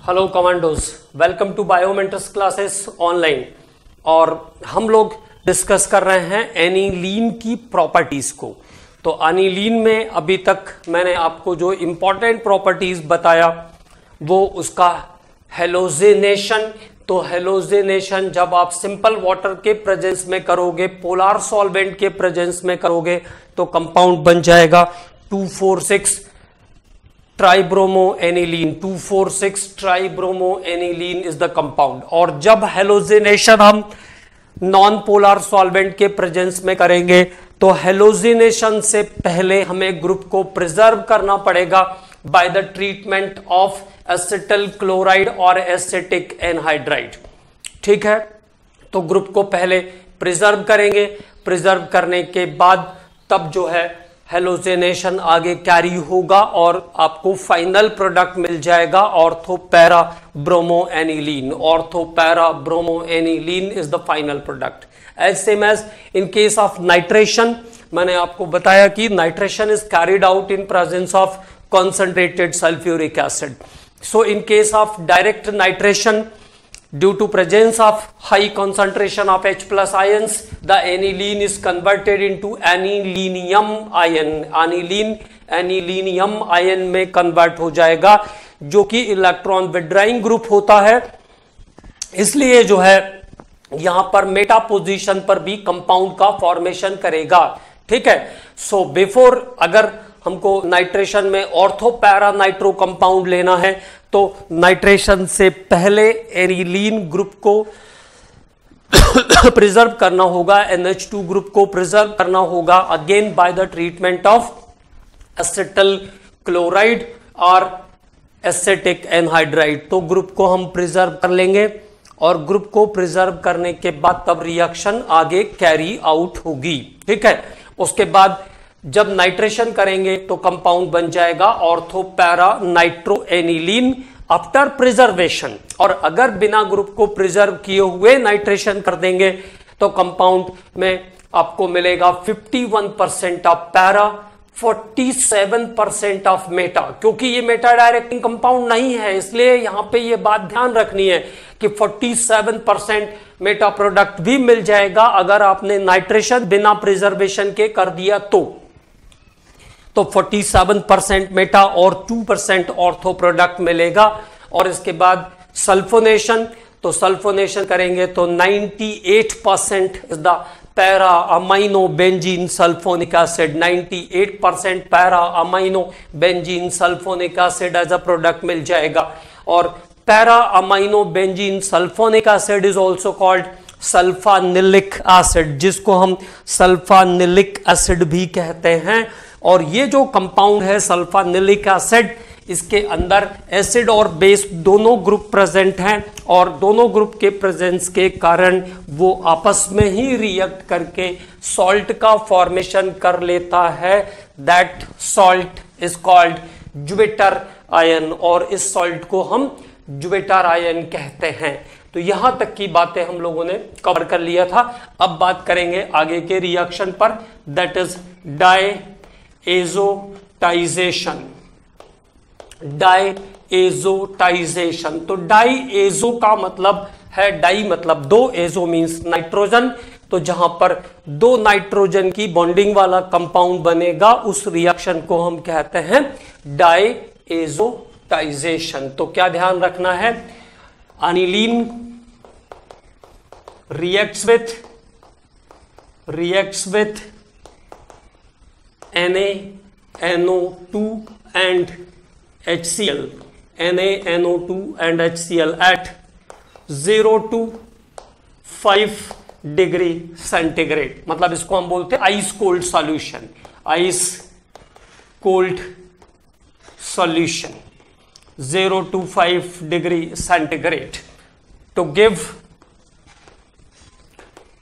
Hello commandos, welcome to Biomentors classes online. और हम लोग डिस्कस कर रहे हैं एनिलीन की प्रॉपर्टीज को। तो एनिलीन में अभी तक मैंने आपको जो इंपॉर्टेंट प्रॉपर्टीज बताया वो उसका हेलोजेनेशन। तो हेलोजेनेशन जब आप सिंपल वाटर के प्रेजेंस में करोगे, पोलर सॉल्वेंट के प्रेजेंस में करोगे तो कंपाउंड बन जाएगा 2,4,6 tribromo aniline. 2,4,6 tribromo aniline is the compound. और जब हेलोजिनेशन हम नॉन पोलर सॉल्वेंट के प्रेजेंस में करेंगे तो हेलोजिनेशन से पहले हमें ग्रुप को प्रिजर्व करना पड़ेगा by the treatment of acetyl chloride और एसिटिक एनहाइड्राइड। ठीक है, तो ग्रुप को पहले प्रिजर्व करेंगे। प्रिजर्व करने के बाद तब जो है हेलोजिनेशन आगे कैरी होगा और आपको फाइनल प्रोडक्ट मिल जाएगा ortho para bromo aniline. Ortho para bromo aniline is the final product. As same as in case of nitration, मैंने आपको बताया कि nitration is carried out in presence of concentrated sulfuric acid. So in case of direct nitration, due to presence of high concentration of H plus ions, the aniline is converted into anilinium ion. Anilinium ion में convert हो जाएगा, जो कि electron withdrawing group होता है। इसलिए जो है यहां पर मेटा पोजीशन पर भी कंपाउंड का फॉर्मेशन करेगा। ठीक है, सो बिफोर अगर हमको नाइट्रेशन में ऑर्थोपैरा नाइट्रो कंपाउंड लेना है तो नाइट्रेशन से पहले एनिलीन ग्रुप को प्रिजर्व करना होगा, NH2 ग्रुप को प्रिजर्व करना होगा again by the treatment of acetyl chloride और एसिटिक एनहाइड्राइड। तो ग्रुप को हम प्रिजर्व कर लेंगे और ग्रुप को प्रिजर्व करने के बाद तब रिएक्शन आगे कैरी आउट होगी। ठीक है, उसके बाद जब नाइट्रेशन करेंगे तो कंपाउंड बन जाएगा ortho para nitro aniline after preservation. और अगर बिना ग्रुप को प्रिजर्व किए हुए नाइट्रेशन कर देंगे तो कंपाउंड में आपको मिलेगा 51% ऑफ पैरा, 47% ऑफ मेटा। क्योंकि ये मेटा डायरेक्टिंग कंपाउंड नहीं है, इसलिए यहां पे ये बात ध्यान रखनी है कि 47% मेटा प्रोडक्ट भी मिल जाएगा अगर आपने नाइट्रेशन बिना प्रिजर्वेशन के कर दिया तो 47% मेटा और 2% ऑर्थो प्रोडक्ट मिलेगा। और इसके बाद सल्फोनेशन, तो सल्फोनेशन करेंगे तो 98% is the para amino benzene sulphonic acid. 98% para amino benzene sulphonic acid as a product मिल जाएगा। और para amino benzene sulphonic acid is also called sulphanilic acid, जिसको हम सल्फानिलिक एसिड भी कहते हैं। और ये जो कंपाउंड है सल्फानिलिक एसिड, इसके अंदर एसिड और बेस दोनों ग्रुप प्रेजेंट हैं और दोनों ग्रुप के प्रेजेंस के कारण वो आपस में ही रिएक्ट करके सॉल्ट का फॉर्मेशन कर लेता है। That salt is called zwitterion और इस सॉल्ट को हम ज्यूबिटर आयन कहते हैं। तो यहां तक की बातें हम लोगों ने कवर कर लिया था। अब बात करेंगे आगे के रिएक्शन पर, दैट इज डायएजोटाइजेशन। डायएजोटाइजेशन, तो डायएजो का मतलब है, डाई मतलब दो, एजो मींस नाइट्रोजन। तो जहां पर दो नाइट्रोजन की बॉन्डिंग वाला कंपाउंड बनेगा उस रिएक्शन को हम कहते हैं डायएजोटाइजेशन। तो क्या ध्यान रखना है, aniline reacts with NaNO2 and HCl, NaNO2 and HCl at 0 to 5 degree centigrade. मतलब इसको हम बोलते हैं ice cold solution. Ice cold solution 0 to 5 degree centigrade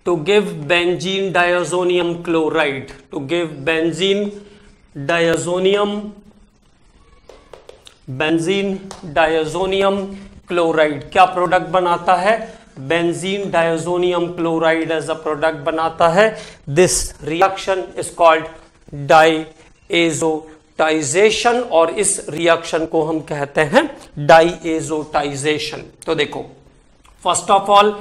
to give benzene diazonium chloride, to give benzene diazonium chloride। क्या product बनाता है, benzene diazonium chloride as a product बनाता है। This reaction is called diazotization, और इस reaction को हम कहते हैं डाइएजोटाइजेशन। तो देखो, first of all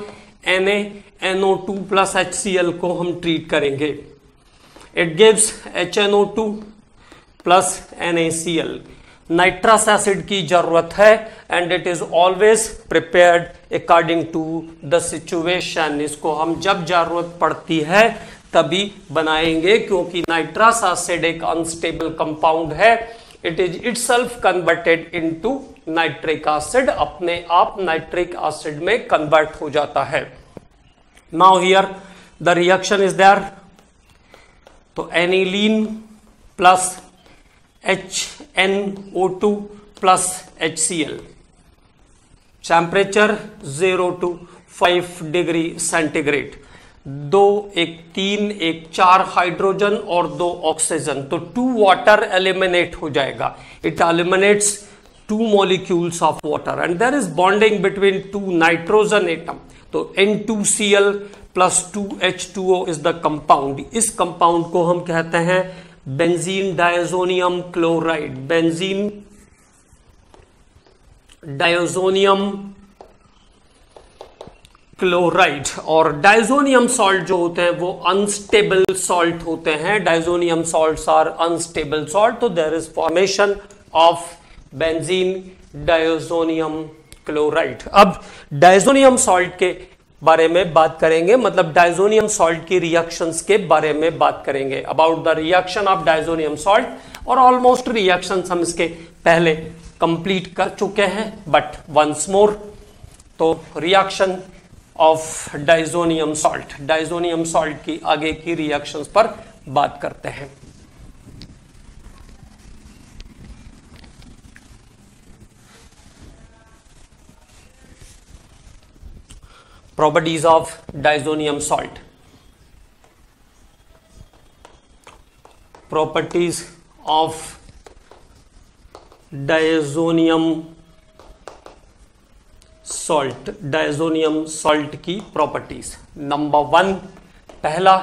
NaNO2 plus HCl को हम ट्रीट करेंगे, it gives HNO2 plus NaCl। Nitrous acid की जरूरत है and it is always prepared according to the situation. इसको हम जब जरूरत पड़ती है तभी बनाएंगे, क्योंकि नाइट्रस एसिड एक अनस्टेबल कंपाउंड है। It is itself converted into nitric acid, अपने आप नाइट्रिक एसिड में कन्वर्ट हो जाता है। Now here the reaction is there, तो aniline plus HNO2 plus HCl, temperature 0 to 5 degree centigrade, 2 1 3 1 4 hydrogen और 2 ऑक्सीजन, तो 2 वाटर एलिमिनेट हो जाएगा। It eliminates 2 molecules of water and there is bonding between 2 nitrogen atom. तो N2Cl plus 2H2O is the compound. इस compound को हम कहते हैं benzene diazonium chloride, benzene diazonium chloride. और डायजोनियम सॉल्ट जो होते हैं वो अनस्टेबल सॉल्ट होते हैं, diazonium salts are unstable salt, तो there is formation of benzene diazonium chloride. अब डायजोनियम सॉल्ट के बारे में बात करेंगे, मतलब डायजोनियम सॉल्ट की रिएक्शंस के बारे में बात करेंगे, about the reaction of diazonium salt. और ऑलमोस्ट रिएक्शंस हम इसके पहले कंप्लीट कर चुके हैं, बट वंस मोर। तो रिएक्शन ऑफ डायजोनियम सॉल्ट की आगे की रिएक्शंस पर बात करते हैं। Properties of diazonium salt. Properties of diazonium salt. Diazonium salt की properties. Number 1, पहला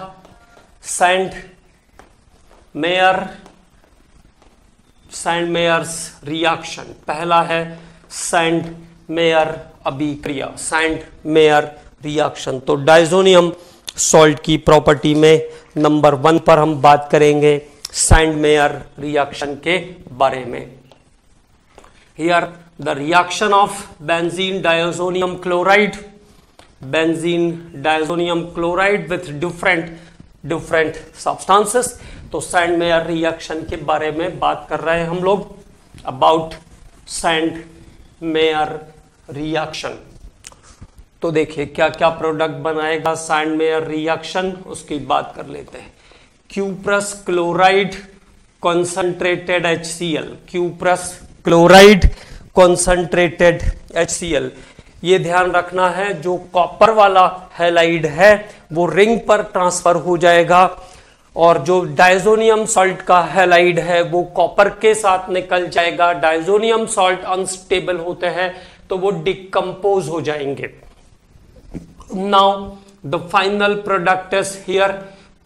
Sandmeyer's reaction। पहला है Sandmeyer अभिक्रिया, Sandmeyer रिएक्शन। तो डायजोनियम सॉल्ट की प्रॉपर्टी में नंबर 1 पर हम बात करेंगे सैंडमेयर रिएक्शन के बारे में। Here the reaction of benzene diazonium chloride with different substances. तो सैंडमेयर रिएक्शन के बारे में बात कर रहे हैं हम लोग, अबाउट सैंडमेयर रिएक्शन। तो देखिए क्या क्या प्रोडक्ट बनाएगा सैंडमेयर रिएक्शन, उसकी बात कर लेते हैं। Cuprous chloride concentrated HCl, cuprous chloride concentrated HCl। ये ध्यान रखना है, जो कॉपर वाला हैलाइड है वो रिंग पर ट्रांसफर हो जाएगा, और जो डायजोनियम सॉल्ट का हैलाइड है वो कॉपर के साथ निकल जाएगा। डायजोनियम सॉल्ट अनस्टेबल होते हैं तो वो डिकम्पोज हो जाएंगे। Now the final product is here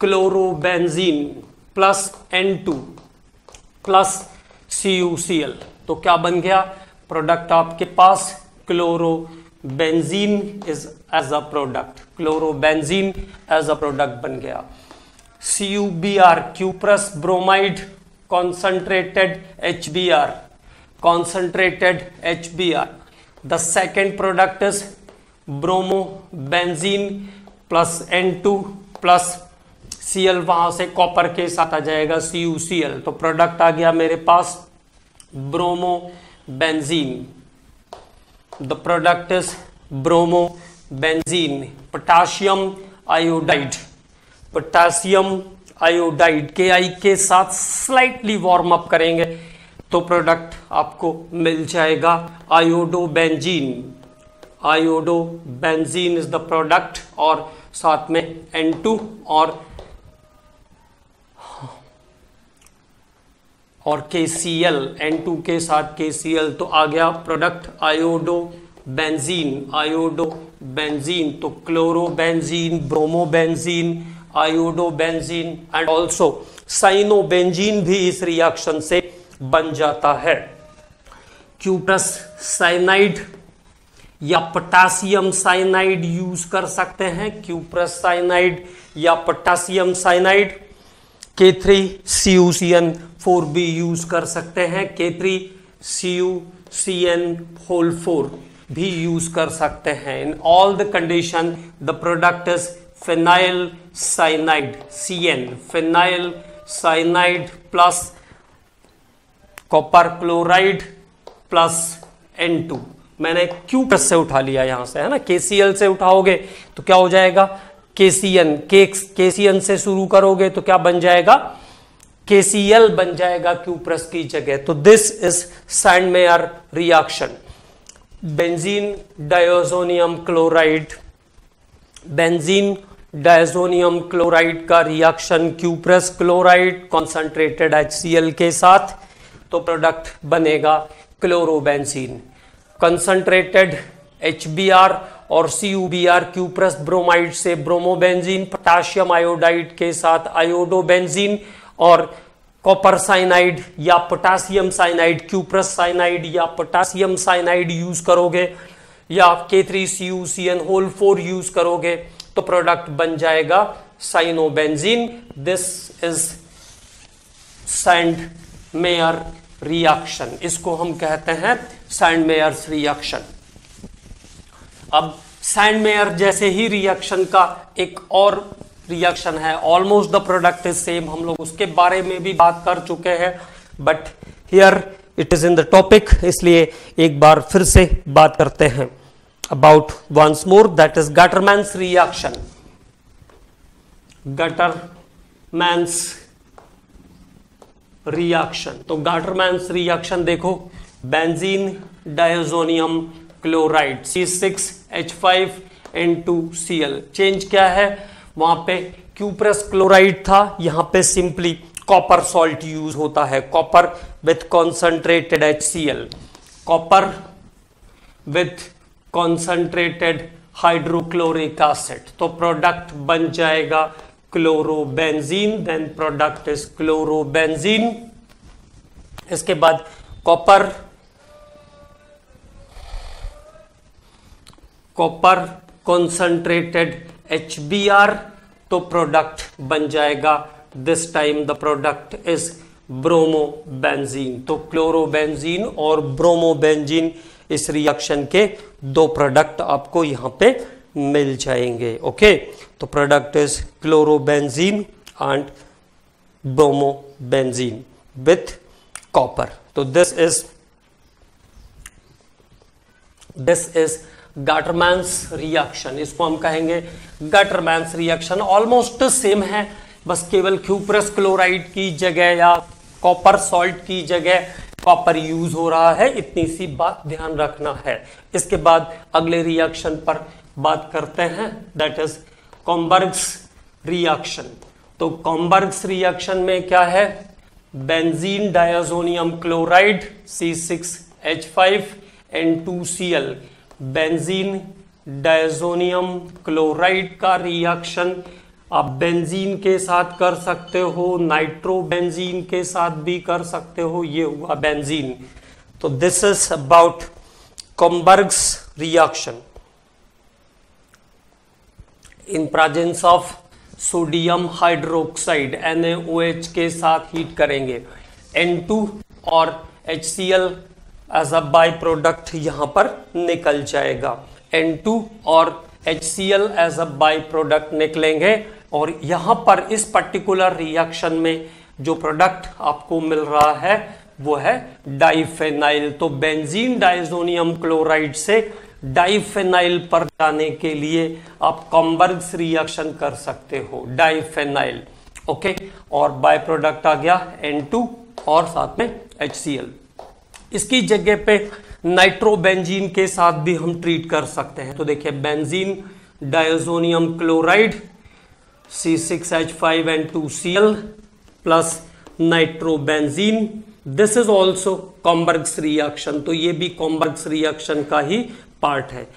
chlorobenzene plus N2 plus CuCl। तो क्या बन गया प्रोडक्ट आपके पास? Chlorobenzene is as a product, chlorobenzene as a product बन गया। CuBr cuprous bromide concentrated HBr। The second product is bromobenzene plus N2 plus Cl, वहां से कॉपर के साथ आ जाएगा CuCl। तो प्रोडक्ट आ गया मेरे पास bromobenzene. The product is bromobenzene. Potassium iodide Ki के साथ स्लाइटली वार्म अप करेंगे तो प्रोडक्ट आपको मिल जाएगा आयोडोबेंजीन इज द प्रोडक्ट, और साथ में N2 और KCl, N2 के साथ KCl। तो आ गया प्रोडक्ट आयोडोबेंजीन। तो chlorobenzene, bromobenzene, iodobenzene and also cyanobenzene भी इस रिएक्शन से बन जाता है। क्यूप्रस साइनाइड या पोटासियम साइनाइड यूज कर सकते हैं, क्यूप्रस साइनाइड या पोटासियम साइनाइड। K3CuCN4 भी यूज कर सकते हैं, K3CuCN4 भी यूज कर सकते हैं। In all the condition the product is phenyl cyanide, CN, phenyl cyanide plus copper chloride plus N2। मैंने क्यूप्रस से उठा लिया यहां से, है ना। KCl से उठाओगे तो क्या हो जाएगा, KCN से शुरू करोगे तो क्या बन जाएगा, KCl बन जाएगा क्यूप्रस की जगह। तो this is Sandmeyer reaction. Benzene diazonium chloride, benzene diazonium chloride का reaction cuprous chloride concentrated HCl के साथ, तो प्रोडक्ट बनेगा क्लोरोबेंजीन। कंसंट्रेटेड HBr और CuBr क्यूप्रस ब्रोमाइड से ब्रोमोबेंजीन, पोटाशियम आयोडाइड के साथ आयोडोबेंजीन, और कॉपर साइनाइड या पोटासियम साइनाइड, क्यूप्रस साइनाइड या पोटासियम साइनाइड यूज करोगे या K3CuCN4 यूज करोगे तो प्रोडक्ट बन जाएगा cyanobenzene. This is Sandmeyer reaction, इसको हम कहते हैं सैंडमेयर्स रिएक्शन। अब सैंडमेयर जैसे ही रिएक्शन का एक और रिएक्शन है, almost the product is same, हम लोग उसके बारे में भी बात कर चुके हैं, but here it is in the topic, इसलिए एक बार फिर से बात करते हैं about once more, that is Gattermann's reaction. Gattermann's reaction, तो गटरमैन्स रिएक्शन देखो, benzene diazonium chloride C6H5N2Cl, change क्या है, वहां पे क्यूप्रस क्लोराइड था, यहां पे सिंपली कॉपर सॉल्ट यूज होता है, copper with concentrated HCl, copper with concentrated hydrochloric acid, तो प्रोडक्ट बन जाएगा chlorobenzene, then product is chlorobenzene. इसके बाद कॉपर कॉन्सेंट्रेटेड HBr, तो प्रोडक्ट बन जाएगा, this time the product is bromobenzene. तो क्लोरोबेंजीन और ब्रोमोबेंजीन इस रिएक्शन के दो प्रोडक्ट आपको यहां पे मिल जाएंगे। ओके, तो product is chlorobenzene and bromobenzene with copper. तो दिस इज गटरमैन्स रिएक्शन, इसको हम कहेंगे गटरमैन्स रिएक्शन। ऑलमोस्ट सेम है, बस केवल क्यूप्रस क्लोराइड की जगह या कॉपर सॉल्ट की जगह कॉपर यूज हो रहा है, इतनी सी बात ध्यान रखना है। इसके बाद अगले रिएक्शन पर बात करते हैं, दैट इज कॉम्बर्ग्स रिएक्शन। तो कॉम्बर्ग्स रिएक्शन में क्या है, benzene diazonium chloride C6H5N2Cl, benzene diazonium chloride का रिएक्शन आप बेंजीन के साथ कर सकते हो, नाइट्रोबेंजीन के साथ भी कर सकते हो, ये हुआ बेंजीन। तो this is about Gomberg's reaction. In presence of sodium hydroxide NaOH के साथ हीट करेंगे, N2 और HCl as a by product यहां पर निकल जाएगा, N2 और HCl as a by product निकलेंगे। और यहां पर इस पर्टिकुलर रिएक्शन में जो प्रोडक्ट आपको मिल रहा है वो है डाइफेनाइल। तो बेंजीन डायज़ोनियम क्लोराइड से डाइफेनाइल पर जाने के लिए आप कॉम्बर्ग्स रिएक्शन कर सकते हो, डाइफेनाइल। ओके, और बाय प्रोडक्ट आ गया N2 और साथ में HCl। इसकी जगह पे नाइट्रोबेंजीन के साथ भी हम ट्रीट कर सकते हैं। तो देखिए, benzene diazonium chloride C6H5N2Cl plus nitrobenzene, this is also Gomberg's reaction. तो ये भी कॉम्बर्ग्स रिएक्शन का ही पार्ट है।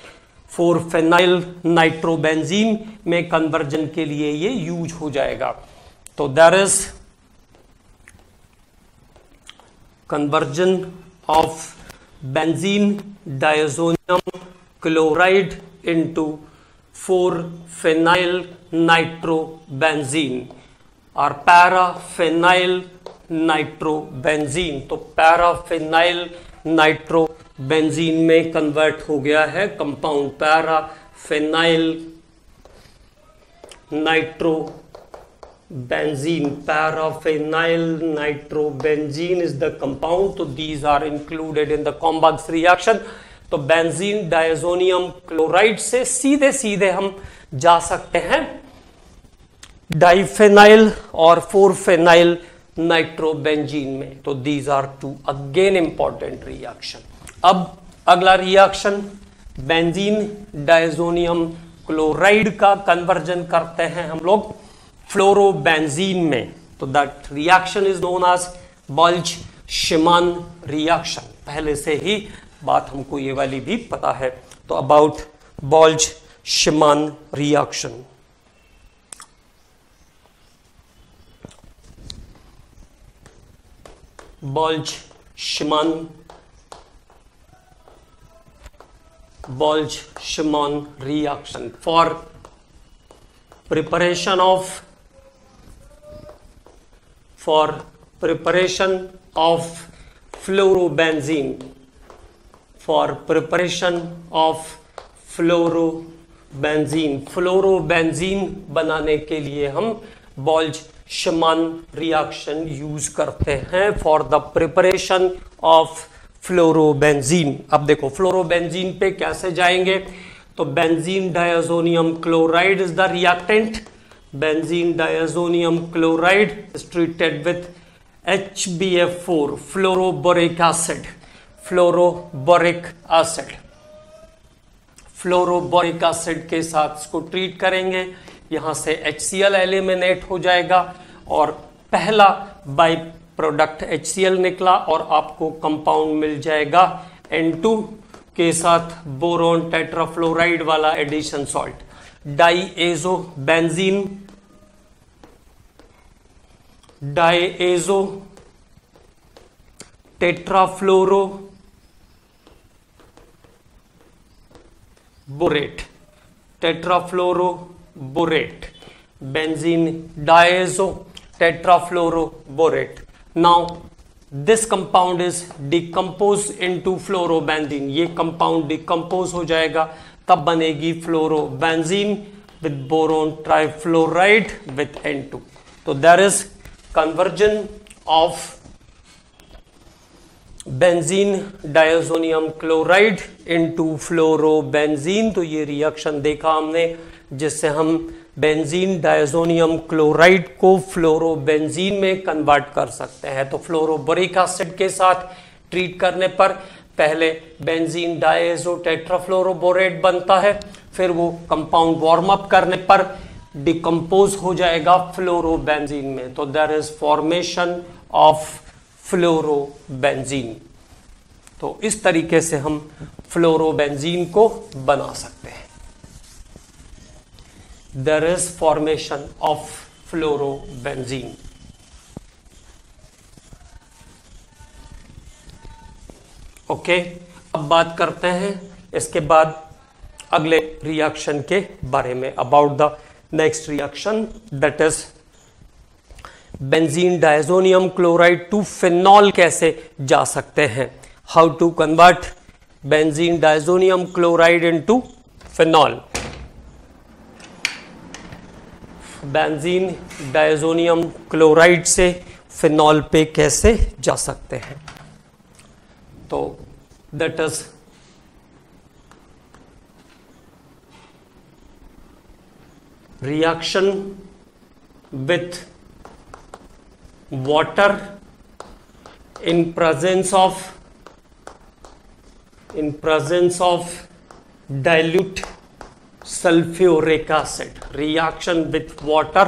4-फेनाइल नाइट्रोबेंजीन में कन्वर्जन के लिए ये यूज हो जाएगा। तो there is conversion of benzene diazonium chloride into 4-phenyl nitrobenzene और पैराफेनाइल नाइट्रोबेंजीन। तो पैराफेनाइल नाइट्रोबेंजीन में कन्वर्ट हो गया है compound paraphenyl nitrobenzene. Paraphenyl nitrobenzene is the compound. तो these are included in the Gomberg's reaction. तो बेंजीन डायजोनियम क्लोराइड से सीधे सीधे हम जा सकते हैं डाइफेनाइल और 4-फेनाइल नाइट्रोबेंजीन में। तो these are two again important reaction. अब अगला रिएक्शन बेंजीन डायजोनियम क्लोराइड का कन्वर्जन करते हैं हम लोग फ्लोरोबेंजीन में। तो that reaction is known as Boltzmann reaction. पहले से ही बात हमको ये वाली भी पता है। तो about Boltzmann reaction. Boltzmann reaction for preparation of fluorobenzene fluorobenzene बनाने के लिए हम बोल्ट्जमान रिएक्शन यूज करते हैं for the preparation of fluorobenzene. अब देखो फ्लोरोबेंजीन पे कैसे जाएंगे। तो benzene diazonium chloride is the reactant. Benzene diazonium chloride is treated with HbF4 fluoroboric acid. Fluoroboric acid के साथ इसको ट्रीट करेंगे। यहां से HCl एलिमिनेट हो जाएगा और पहला बाई प्रोडक्ट HCl निकला और आपको कंपाउंड मिल जाएगा N2 के साथ बोरोन टेट्राफ्लोराइड वाला addition salt diazo tetrafluoroborate benzene diazo tetrafluoroborate. Now this compound is decompose into fluorobenzene. ये कंपाउंड डिकम्पोज हो जाएगा तब बनेगी fluorobenzene with boron trifluoride with N2। तो there is conversion of benzene diazonium chloride into fluorobenzene. तो ये reaction देखा हमने जिससे हम बेंजीन डायजोनियम क्लोराइड को फ्लोरोबेंजीन में कन्वर्ट कर सकते हैं। तो फ्लोरोबोरिक एसिड के साथ ट्रीट करने पर पहले बेंजीन डायजो टेट्राफ्लोरोबोरेट बनता है, फिर वो कंपाउंड वार्म अप करने पर डिकम्पोज हो जाएगा फ्लोरोबेंजीन में। तो there is formation of fluorobenzene. तो इस तरीके से हम फ्लोरोबेंजीन को बना सकते हैं। There is formation of fluorobenzene. Okay, अब बात करते हैं इसके बाद अगले रिएक्शन के बारे में। About the next reaction that is benzene diazonium chloride to phenol कैसे जा सकते हैं। How to convert benzene diazonium chloride into phenol. Benzene diazonium chloride से फिनॉल पे कैसे जा सकते हैं। तो that is reaction with water in presence of dilute sulfuric acid। reaction with water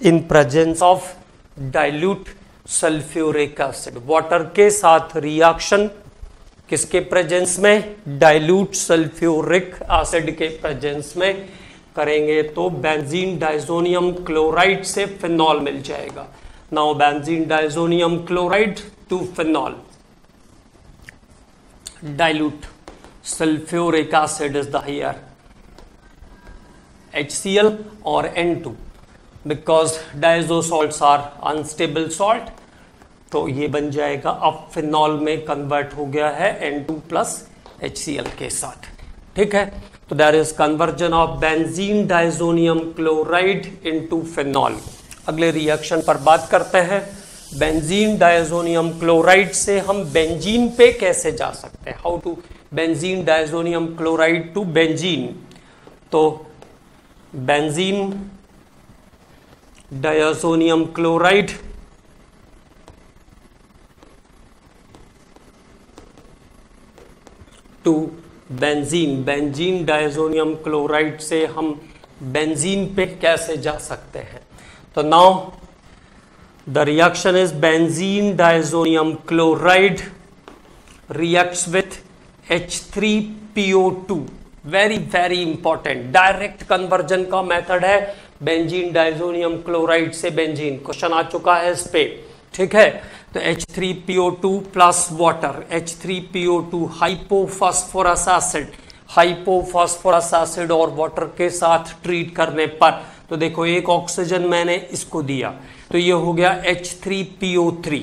in presence of dilute sulfuric acid। Water के साथ reaction किसके प्रेजेंस में, डाइल्यूट सल्फ्यूरिक एसिड के प्रेजेंस में करेंगे तो बेंजीन डायजोनियम क्लोराइड से फिनॉल मिल जाएगा। Now benzene diazonium chloride to phenol. dilute sulfuric acid is the here HCl or N2 because diazo salts are unstable salt, तो ये बन जाएगा, अब फिनॉल में कन्वर्ट हो गया है N2 प्लस HCl के साथ, ठीक है। तो there is conversion of benzene diazonium chloride into phenol. अगले रिएक्शन पर बात करते हैं। बेंजीन डाइजोनियम क्लोराइड से हम बेंजीन पे कैसे जा सकते हैं, how to benzene diazonium chloride to benzene. तो benzene diazonium chloride to benzene, benzene diazonium chloride से हम बेंजीन पे कैसे जा सकते हैं। तो now the reaction is benzene diazonium chloride reacts with H3PO2, very very important, direct conversion का मेथड है बेंजीन डाइजोनियम क्लोराइड से बेंजीन, क्वेश्चन आ चुका है इस पे, ठीक है। तो H3PO2 plus water, H3PO2 hypophosphorous acid, hypophosphorous acid और वाटर के साथ ट्रीट करने पर, तो देखो एक ऑक्सीजन मैंने इसको दिया तो ये हो गया H3PO3,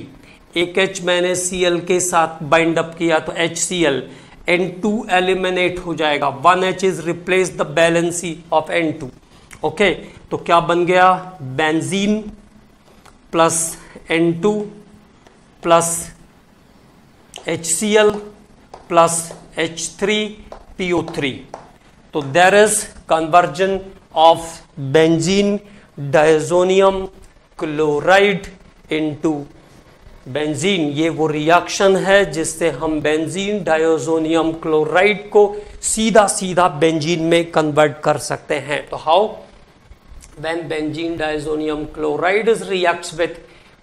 एक H मैंने Cl के साथ बाइंड अप किया तो HCl, N2 एलिमिनेट हो जाएगा, 1H is replace the valency of N2, okay. तो क्या बन गया, benzene plus N2 plus HCl plus H3PO3। तो there is conversion of benzene diazonium chloride into benzene. ये वो रिएक्शन है जिससे हम बेंजीन डाइजोनियम क्लोराइड को सीधा सीधा बेंजीन में कन्वर्ट कर सकते हैं। तो how, when benzene diazonium chloride is reacts with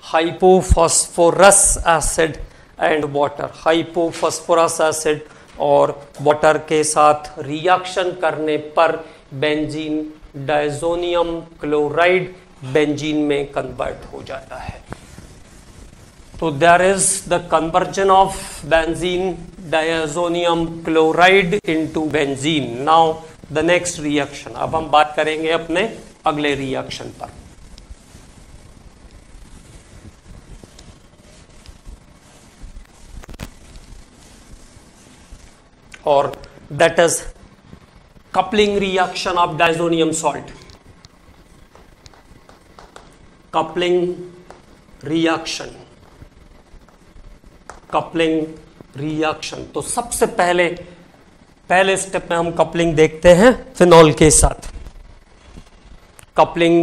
hypophosphorous acid and water, hypophosphorous acid और वाटर के साथ रिएक्शन करने पर बेंजीन डाइजोनियम क्लोराइड बेंजीन में कन्वर्ट हो जाता है। तो there is the conversion of benzene diazonium chloride into benzene. Now the next reaction, अब हम बात करेंगे अपने अगले रिएक्शन पर। और that is coupling reaction of diazonium salt, coupling reaction, coupling reaction। तो सबसे पहले स्टेप में हम कपलिंग देखते हैं फिनॉल के साथ, कपलिंग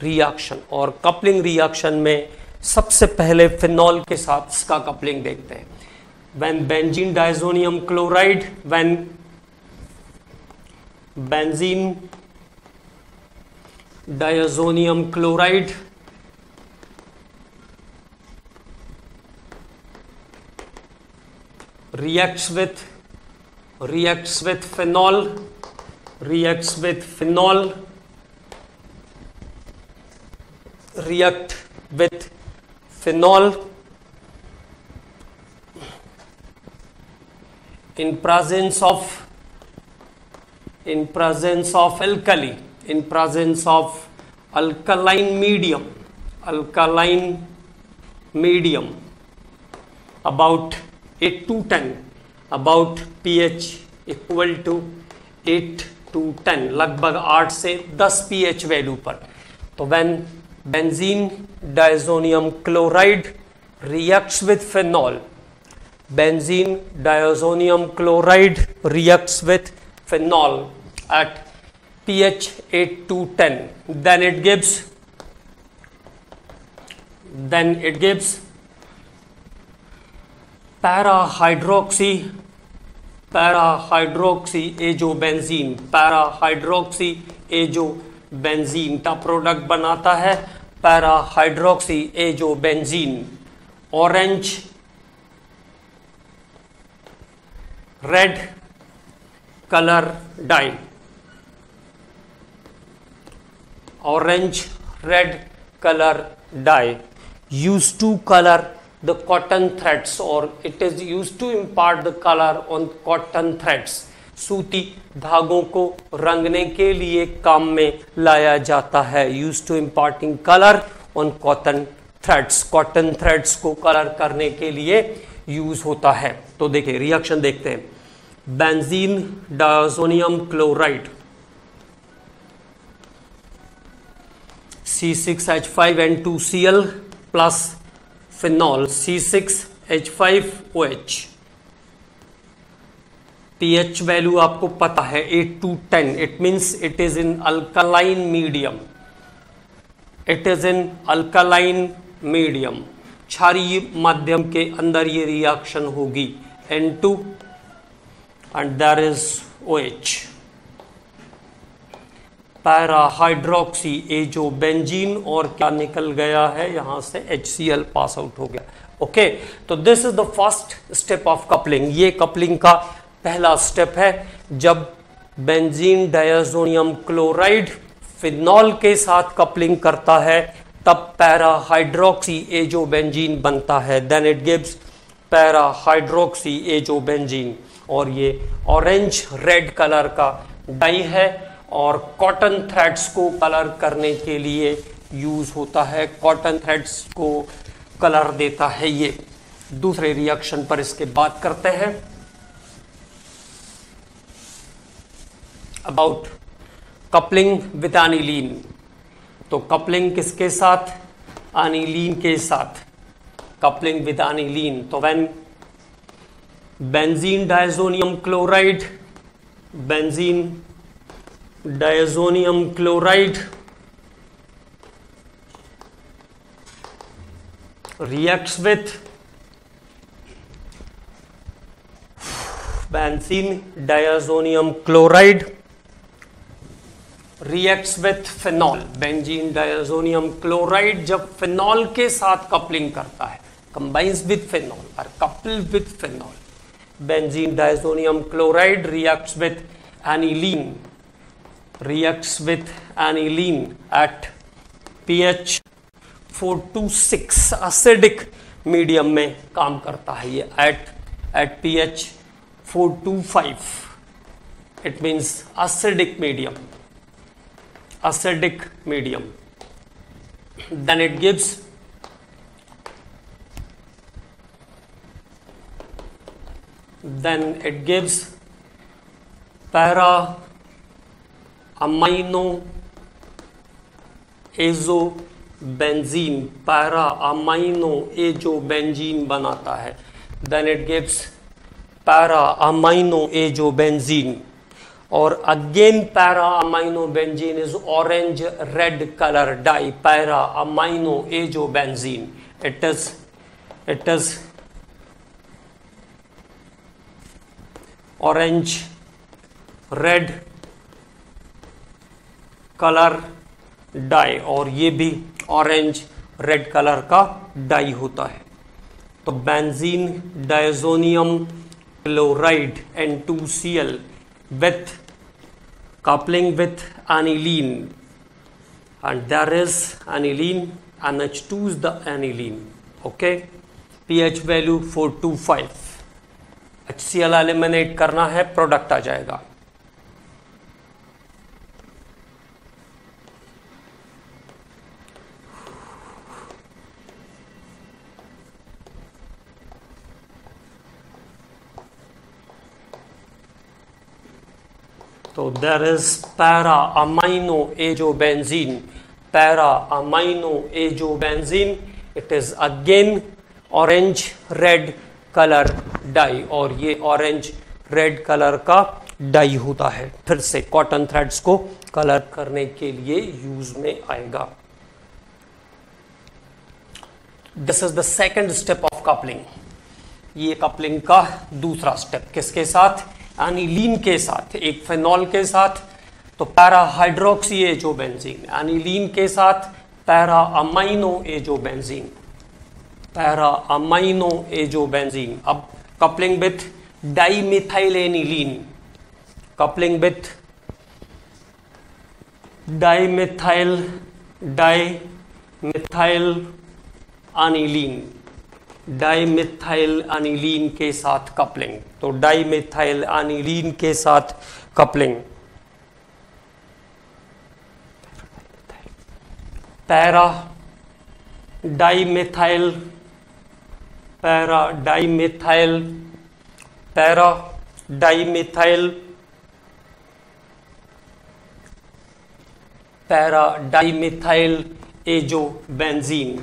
रिएक्शन। और कपलिंग रिएक्शन में सबसे पहले फिनॉल के साथ इसका कपलिंग देखते हैं। when benzene diazonium chloride, when benzene diazonium chloride reacts with phenol, react with phenol in presence of alkali, in presence of alkaline medium about 8 to 10, about pH equal to 8 to 10, लगभग 8 से 10 pH value पर। तो when benzene diazonium chloride reacts with phenol, benzene diazonium chloride reacts with phenol at pH 8 to 10, then it gives para-hydroxy azobenzene, para-hydroxy azobenzene का product बनाता है para-hydroxy azobenzene, orange red colour dye, orange red colour dye used to color the cotton threads, or it is used to impart the color on cotton threads. सूती धागों को रंगने के लिए काम में लाया जाता है. Used to imparting color on cotton threads. Cotton threads को कलर करने के लिए यूज होता है. तो देखिए रिएक्शन देखते हैं. Benzene diazonium chloride C6H5N2Cl plus phenol C6H5OH. pH value आपको पता है 8 to 10. It means it is in alkaline medium. It is in alkaline medium. क्षारीय माध्यम के अंदर ये रिएक्शन होगी. N2 and there is OH. Para hydroxy azo benzene, और क्या निकल गया है यहां से HCl पास आउट हो गया. ओके, तो this is the first step of coupling. ये कपलिंग का पहला स्टेप है. जब बेंजीन डायज़ोनियम क्लोराइड फिनॉल के साथ कपलिंग करता है तब पैरा हाइड्रोक्सी एजो बेंजीन बनता है. Then it gives para hydroxy azo benzene. और ये ऑरेंज रेड कलर का डाई है और कॉटन थ्रेड्स को कलर करने के लिए यूज होता है. कॉटन थ्रेड्स को कलर देता है ये. दूसरे रिएक्शन पर इसके बात करते हैं. About coupling with aniline. तो कपलिंग किसके साथ? एनिलीन के साथ. Coupling with aniline. तो when benzene diazonium chloride, benzene diazonium chloride reacts with benzene diazonium chloride reacts with phenol. Benzene diazonium chloride जब फिनॉल के साथ कपलिंग करता है, combines with phenol or coupled with phenol, benzene diazonium chloride reacts with aniline, reacts with aniline at pH 4 to 6. acidic medium में काम करता है ये. at pH 4 to 5. it means acidic medium. acidic medium. then it gives para amino azo benzene. Para amino azo benzene बनाता है. Then it gives para amino azo benzene. और again para amino benzene is orange red colour dye. Para amino azo benzene. It is orange red colour dye, और ये भी orange red colour का dye होता है. तो benzene diazonium chloride N2Cl with coupling with aniline, and there is aniline. NH2 is the aniline. Okay, pH value 4 to 5. HCl eliminate करना है, product आ जाएगा. तो there is para amino azo benzene. Para amino azo benzene. It is again orange red colour dye, और ये orange red colour का dye होता है. फिर से कॉटन थ्रेड्स को कलर करने के लिए यूज में आएगा. This is the second step of coupling. ये कपलिंग का दूसरा स्टेप. किसके साथ? एनिलीन के साथ. एक फिनॉल के साथ तो para hydroxy azo benzene. Aniline के साथ para amino azo benzene. Para amino azo benzene. अब coupling with dimethyl aniline. Coupling with dimethyl aniline. Dimethyl aniline के साथ कपलिंग। तो डाइमिथाइल एनिलीन के साथ coupling. Para dimethyl, para dimethyl, para dimethyl, para dimethyl azobenzene,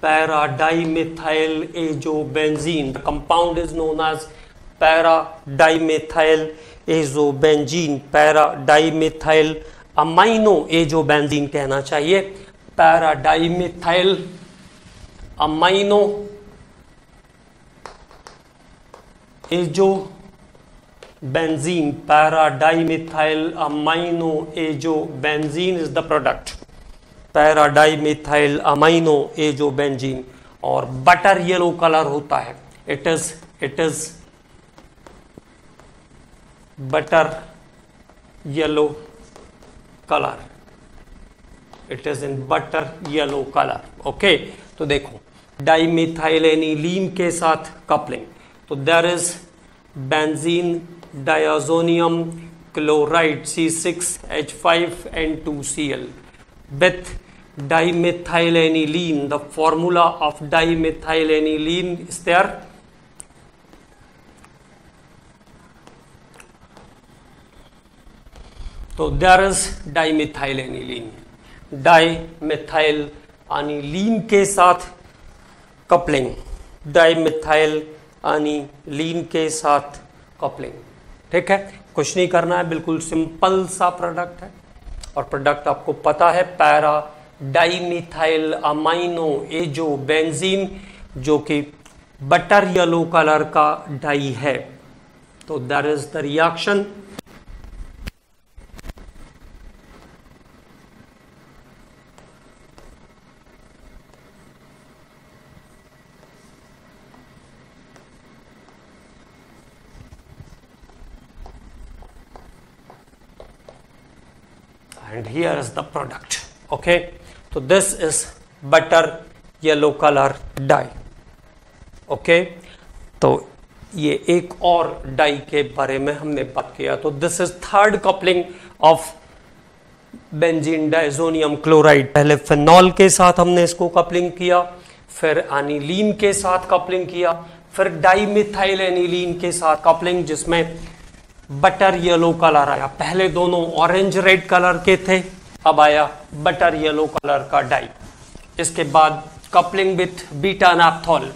para dimethyl azobenzene. Compound is known as para dimethyl azobenzene, para dimethyl amino azobenzene कहना चाहिए। Para dimethyl amino azobenzene, para dimethyl amino azobenzene is the product, para dimethyl amino azobenzene. और butter yellow colour होता है, it is butter yellow colour, it is in butter yellow colour. Okay, तो देखो dimethyl aniline के साथ coupling, तो there is benzene diazonium chloride C6H5N2Cl with dimethyl aniline. The formula of dimethyl aniline is there. तो there is dimethyl aniline, dimethyl aniline के साथ coupling, dimethyl aniline के साथ कपलिंग। ठीक है, कुछ नहीं करना है, बिल्कुल सिंपल सा प्रोडक्ट है। और प्रोडक्ट आपको पता है, पैरा डाइमिथाइल अमाइनो एजोबेंजीन, जो कि बटर येलो कलर का डाई है। तो that is the reaction. And here is the product. Okay, so this is butter yellow color dye. Okay, तो ये एक और डाई के बारे में हमने बात किया। तो this is third coupling of benzene diazonium chloride. पहले फिनॉल के साथ हमने इसको कपलिंग किया, फिर एनिलीन के साथ कपलिंग किया, फिर डाइमिथाइल एनिलीन के साथ कपलिंग, जिसमें बटर येलो कलर आया। पहले दोनों ऑरेंज रेड कलर के थे, अब आया बटर येलो कलर का डाई। इसके बाद कपलिंग विथ बीटा नैप्थोल,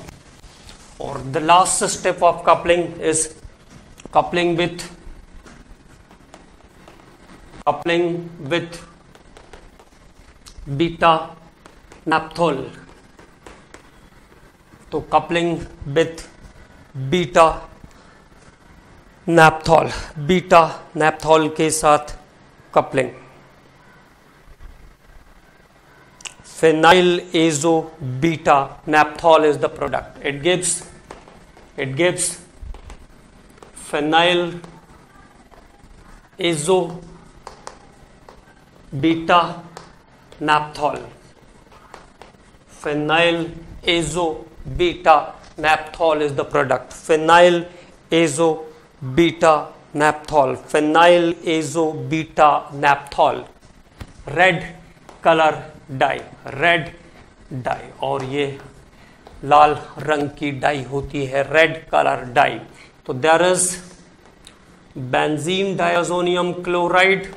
और the last step of coupling is coupling with beta naphthol. तो coupling with beta naphthol, beta naphthol के साथ coupling. Phenyl azo beta naphthol is the product. It gives phenyl azo beta naphthol, phenyl azo beta naphthol is the product. Phenyl azo beta naphthol, phenyl azo beta naphthol, red colour dye, red dye. और ये लाल रंग की dye होती है, red colour dye. तो there is benzene diazonium chloride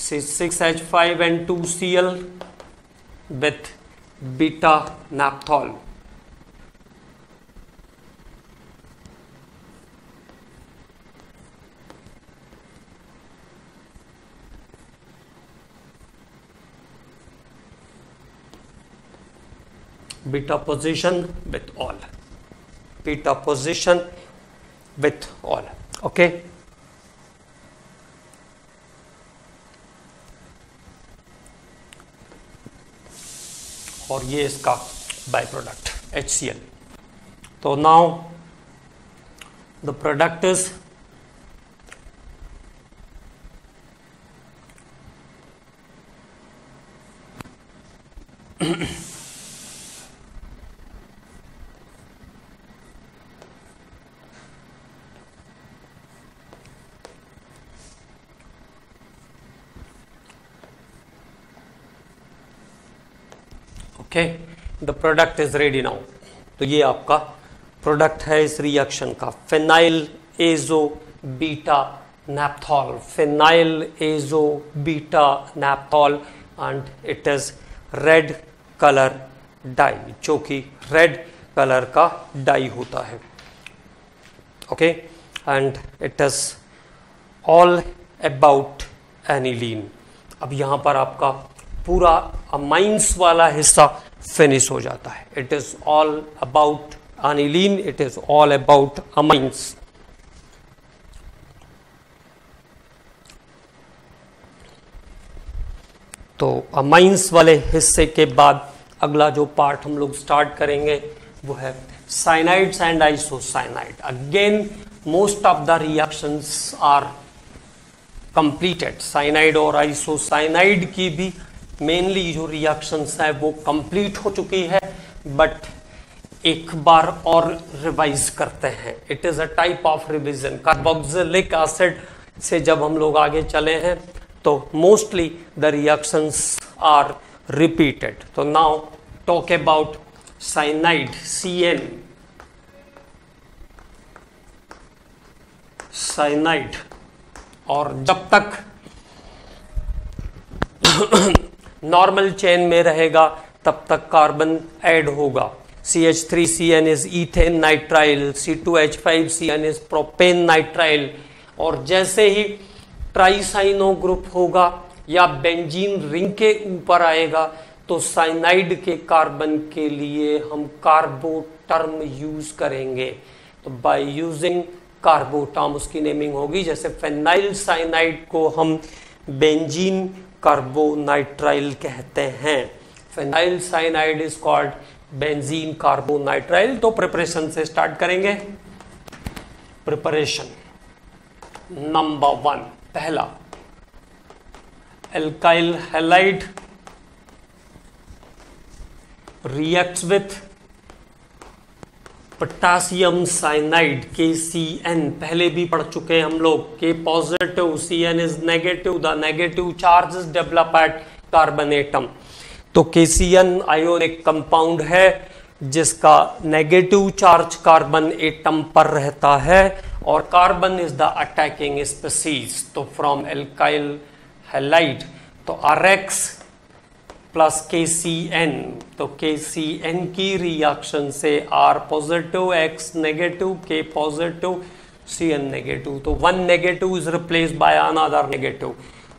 C6H5N2Cl with beta naphthol. Beta position with all, beta position with all. Okay, और ये इसका बाय प्रोडक्ट HCl। तो now the product is okay, the product is ready now. तो ये आपका product है इस reaction का, phenyl azo beta naphthol, phenyl azo beta naphthol, and it is red colour dye, जो कि रेड कलर का डाई होता है। Okay, and it is all about aniline. अब यहां पर आपका पूरा अमाइंस वाला हिस्सा फिनिश हो जाता है। It is all about aniline, it is all about amines. तो अमाइंस वाले हिस्से के बाद अगला जो पार्ट हम लोग स्टार्ट करेंगे वो है cyanides and isocyanide. Again most of the reactions are completed. Cyanide और आइसोसाइनाइड की भी मेनली जो रिएक्शंस है वो कंप्लीट हो चुकी है, बट एक बार और रिवाइज करते हैं। It is a type of revision. Carboxylic acid से जब हम लोग आगे चले हैं तो mostly the reactions are repeated. So now talk about cyanide, CN, cyanide, और जब तक नॉर्मल चेन में रहेगा तब तक कार्बन ऐड होगा। CH3CN is ethane nitrile, C2H5CN is propane nitrile, और जैसे ही ट्राइसाइनो ग्रुप होगा या बेंजीन रिंग के ऊपर आएगा तो साइनाइड के कार्बन के लिए हम कार्बो टर्म यूज करेंगे। तो बाय यूजिंग कार्बो टर्म उसकी नेमिंग होगी। जैसे फेनाइल साइनाइड को हम बेंजीन कार्बोनाइट्राइल कहते हैं। Phenyl cyanide is called benzene carbonitrile. तो प्रिपरेशन से स्टार्ट करेंगे। प्रिपरेशन नंबर 1, पहला alkyl halide reacts with potassium cyanide KCN। पहले भी पढ़ चुके हैं हम लोग। K positive, CN is negative, the negative charge is develop at carbon atom. तो KCN आयोनिक कंपाउंड है जिसका नेगेटिव चार्ज कार्बन एटम पर रहता है और carbon is the attacking species. तो फ्रॉम एल्काइल हैलाइड तो RX प्लस KCN, तो KCN की रिएक्शन से R positive, X negative, K positive, CN negative. तो one negative is replaced by another negative.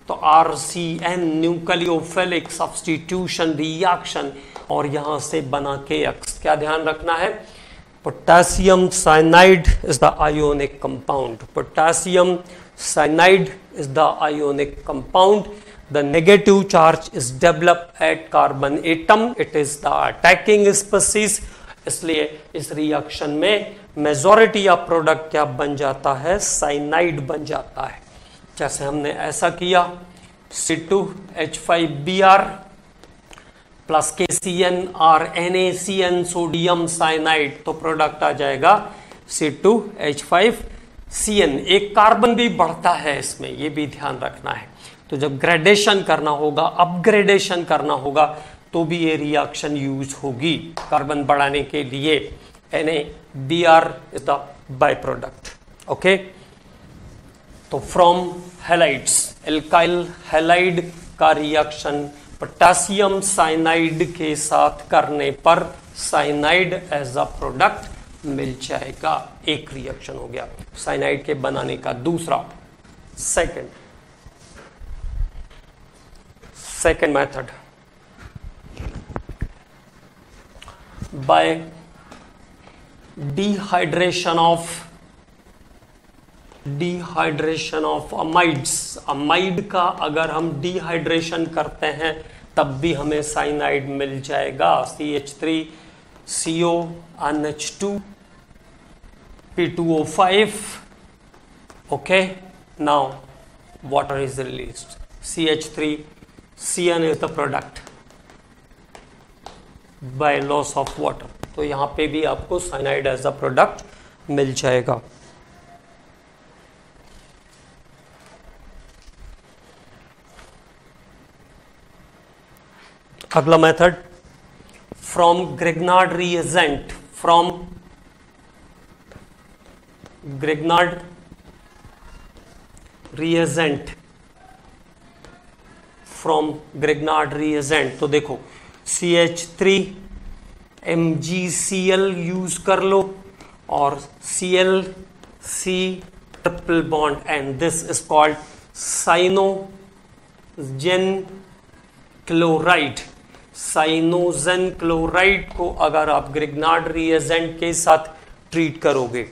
तो RCN न्यूक्लियोफिलिक सब्स्टिट्यूशन रिएक्शन, और यहां से बना KX। क्या ध्यान रखना है? Potassium cyanide is the ionic compound. Potassium cyanide is the ionic compound. The negative charge is developed at carbon atom. It is the attacking species. इसलिए इस रिएक्शन में मेजॉरिटी ऑफ प्रोडक्ट क्या बन जाता है? साइनाइड बन जाता है। जैसे हमने ऐसा किया, C2H5Br प्लस KCN और NaCN सोडियम साइनाइड, तो प्रोडक्ट आ जाएगा C2H5CN। एक कार्बन भी बढ़ता है इसमें, ये भी ध्यान रखना है। तो जब ग्रेडेशन करना होगा, अपग्रेडेशन करना होगा, तो भी ये रिएक्शन यूज होगी कार्बन बढ़ाने के लिए। NaBr is the by product. Okay, तो फ्रॉम हैलाइड्स, एल्काइल हैलाइड का रिएक्शन पोटेशियम साइनाइड के साथ करने पर साइनाइड एज अ प्रोडक्ट मिल जाएगा। एक रिएक्शन हो गया साइनाइड के बनाने का। दूसरा, second method, bye dehydration of amides. Amide का अगर हम डिहाइड्रेशन करते हैं तब भी हमें साइनाइड मिल जाएगा। CH3CO NH2 P2O5. okay, now water is released. CH3CN is the product by loss of water. तो यहां पे भी आपको साइनाइड एज अ प्रोडक्ट मिल जाएगा। अगला method, from Grignard reagent, from Grignard reagent, from Grignard reagent। तो देखो CH3 MgCl यूज कर लो और ClC triple bond, and this is called cyanogen chloride. Cyanogen chloride को अगर आप ग्रिग्नार्ड रिएजेंट के साथ ट्रीट करोगे,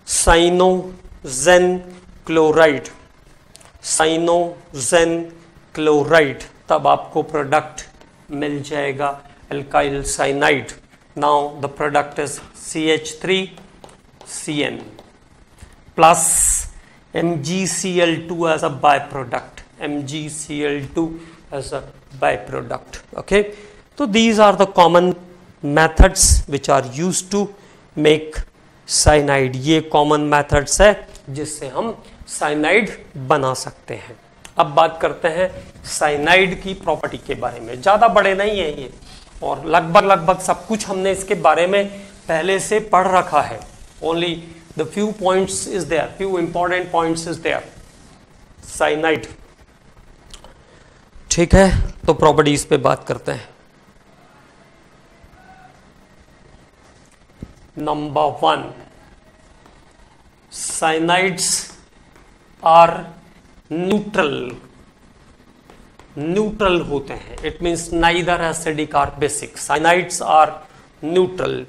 साइनोजेन क्लोराइड, साइनोजेन क्लोराइड, तब आपको प्रोडक्ट मिल जाएगा alkyl cyanide. Now the product is CH3CN plus MgCl2 as a byproduct, MgCl2 as a byproduct, okay? So these are the common methods which are used to make cyanide। ये common methods है जिससे हम cyanide बना सकते हैं। अब बात करते हैं cyanide की प्रॉपर्टी के बारे में। ज़्यादा बड़े नहीं है ये, और लगभग सब कुछ हमने इसके बारे में पहले से पढ़ रखा है। Only the few points is there, few important points is there। cyanide, ठीक है, तो प्रॉपर्टीज पे बात करते हैं। Number 1, cyanides are neutral, neutral होते हैं। इट मीन्स नाइदर एसिडिक और basic. Cyanides are neutral,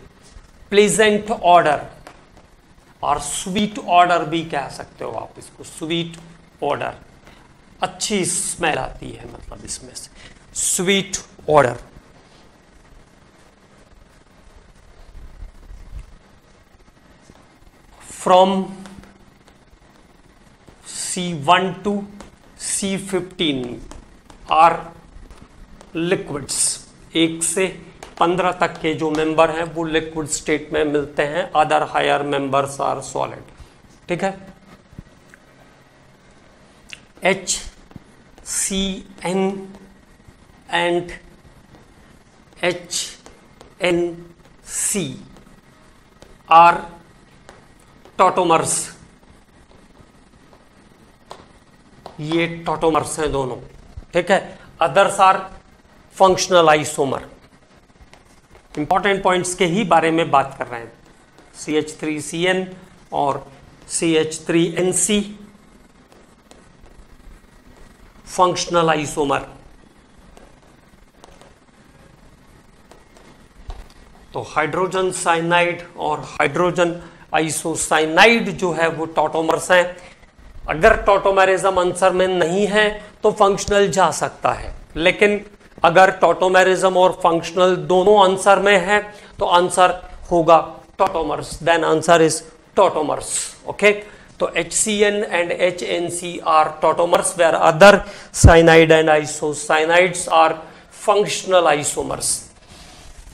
pleasant odour और स्वीट ऑर्डर भी कह सकते हो आप इसको, स्वीट ऑर्डर, अच्छी स्मेल आती है मतलब इसमें से, sweet odour. From C1 to C15 are liquids. 1 से 15 तक के जो मेंबर हैं वो लिक्विड स्टेट में मिलते हैं, other higher members are solid, ठीक है। HCN and HNC are tautomers, ये टॉटोमर्स हैं दोनों, ठीक है। Others are functional isomer. Important points के ही बारे में बात कर रहे हैं। CH3CN और CH3NC फंक्शनल आइसोमर। तो हाइड्रोजन साइनाइड और हाइड्रोजन आइसोसाइनाइड जो है वो टॉटोमर्स हैं। अगर टॉटोमेरिज्म आंसर में नहीं है तो फंक्शनल जा सकता है, लेकिन अगर टॉटोमेरिज्म और फंक्शनल दोनों आंसर में है तो आंसर होगा tautomers, then answer is tautomers, okay. तो HCN and HNC are tautomers, where other cyanide and isocyanides are functional isomers.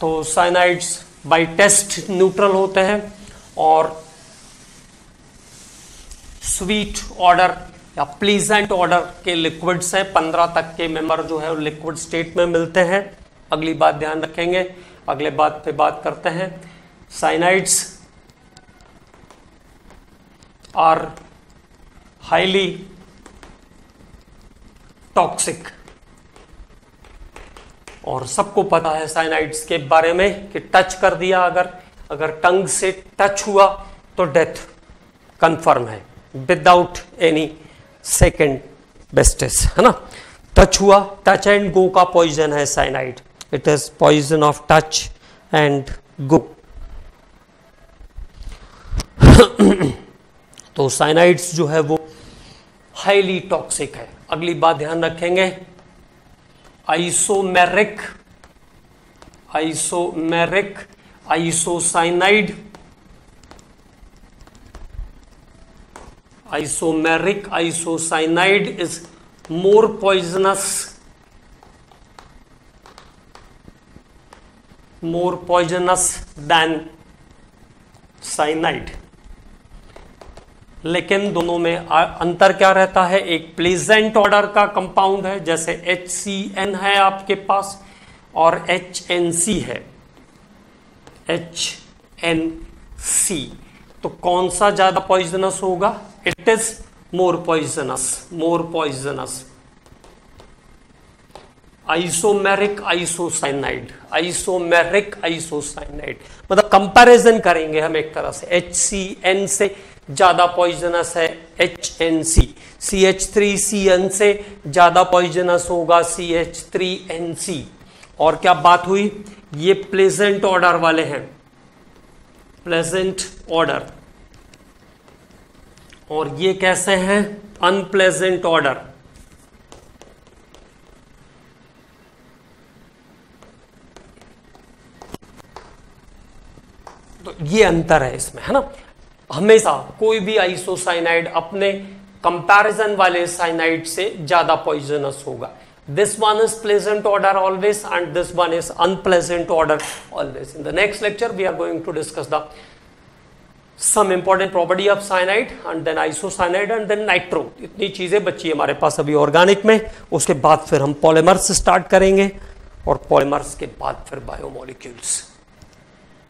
तो साइनाइड्स बाय टेस्ट न्यूट्रल होते हैं और स्वीट ऑर्डर या प्लीजेंट ऑर्डर के लिक्विड्स हैं। 15 तक के मेंबर जो है वो लिक्विड स्टेट में मिलते हैं। अगली बात ध्यान रखेंगे, अगले बात पे बात करते हैं। साइनाइड्स आर हाईली टॉक्सिक, और सबको पता है साइनाइड्स के बारे में कि टच कर दिया, अगर टंग से टच हुआ तो डेथ कंफर्म है, विदाउट एनी सेकेंड बेस्टेस, है ना। टच हुआ, टच एंड गो का पॉइजन है cyanide, it is poison of touch and go. तो साइनाइड्स जो है वो हाईली टॉक्सिक है। अगली बात ध्यान रखेंगे, isomeric, isomeric isocyanide, isomeric isocyanide is more poisonous than cyanide। लेकिन दोनों में अंतर क्या रहता है? एक प्लेजेंट ऑर्डर का कंपाउंड है, जैसे HCN है आपके पास और HNC है, HNC। तो कौन सा ज्यादा पॉइजनस होगा? It is more poisonous. Isomeric isocyanide, मतलब कंपैरिजन करेंगे हम एक तरह से। HCN से ज्यादा पॉइजनस है HNC, CH3CN से ज्यादा पॉइजनस होगा CH3NC। और क्या बात हुई? ये प्लेजेंट ऑर्डर वाले हैं, प्लेजेंट ऑर्डर, और ये कैसे हैं? Unpleasant order. तो ये अंतर है इसमें, है ना। हमेशा कोई भी आइसोसाइनाइड अपने कंपैरिजन वाले साइनाइड से ज्यादा पॉइजनस होगा। This one is pleasant odour always and this one is unpleasant odour always. In the next lecture we are going to discuss the some important property of cyanide and then isocyanide and then nitro. इतनी चीजें बची हमारे पास अभी organic में। उसके बाद फिर हम पॉलीमर्स स्टार्ट करेंगे और पॉलीमर्स के बाद फिर बायोमोलिक्यूल्स।